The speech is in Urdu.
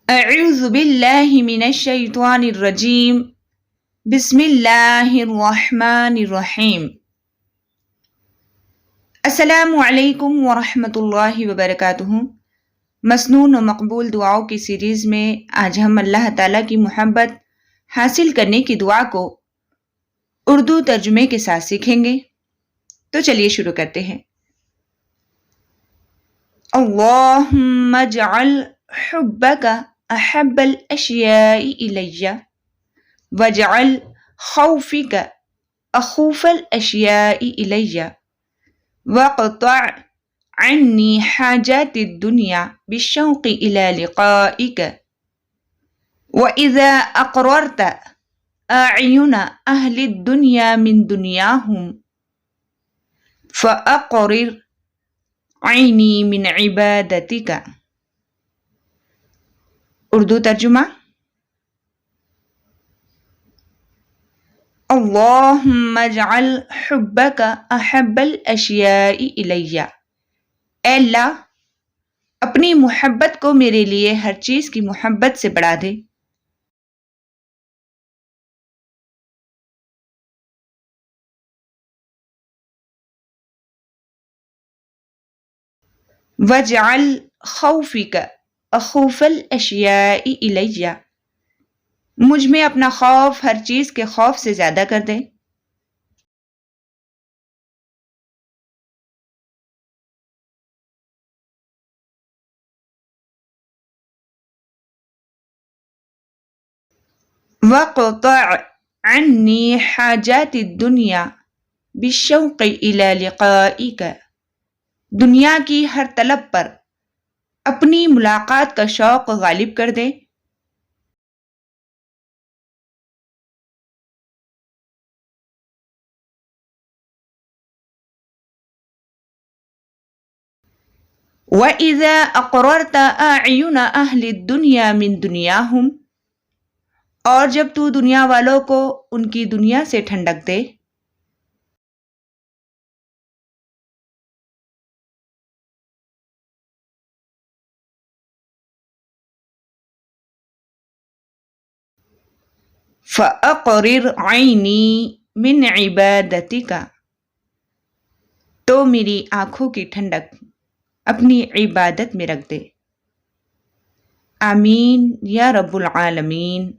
اعوذ باللہ من الشیطان الرجیم بسم اللہ الرحمن الرحیم۔ السلام علیکم ورحمۃ اللہ وبرکاتہ۔ مسنون و مقبول دعاؤں کی سیریز میں آج ہم اللہ تعالیٰ کی محبت حاصل کرنے کی دعا کو اردو ترجمے کے ساتھ سیکھیں گے، تو چلیے شروع کرتے ہیں۔ اللہم اجعل حبک احب الاشیاء الی واجعل خوفک اخوف الاشیاء الی واقطع عنی حاجات الدنیا بالشوق الى لقائک واذا اقررت اعین اہل الدنیا من دنیاہم فاقرر عینی من عبادتک۔ اردو ترجمہ: اللہم اجعل حبک احب الاشیاء الی، اے اللہ اپنی محبت کو میرے لیے ہر چیز کی محبت سے بڑھا دے۔ وَاجْعَلْ خَوْفِكَ أَخُوفَ الْأَشْيَاءِ إِلَيَّ، مجھ میں اپنا خوف ہر چیز کے خوف سے زیادہ کر دے۔ وَاقْطَعْ عَنِّي حَاجَاتِ الدُّنْيَا بِالشَّوْقِ إِلَى لِقَائِكَ، دنیا کی ہر طلب پر اپنی ملاقات کا شوق غالب کر دے۔ وَإِذَا أَقْرَرْتَ أَعْيُنَ أَهْلِ الدُّنْيَا مِن دُنْيَاهُمْ، اور جب تو دنیا والوں کو ان کی دنیا سے ٹھنڈک دے۔ فَأَقْرِرْ عَيْنِي مِنْ عِبَادَتِكَ، تو میری آنکھوں کی ٹھنڈک اپنی عبادت میں رکھ دے۔ آمین یا رب العالمین۔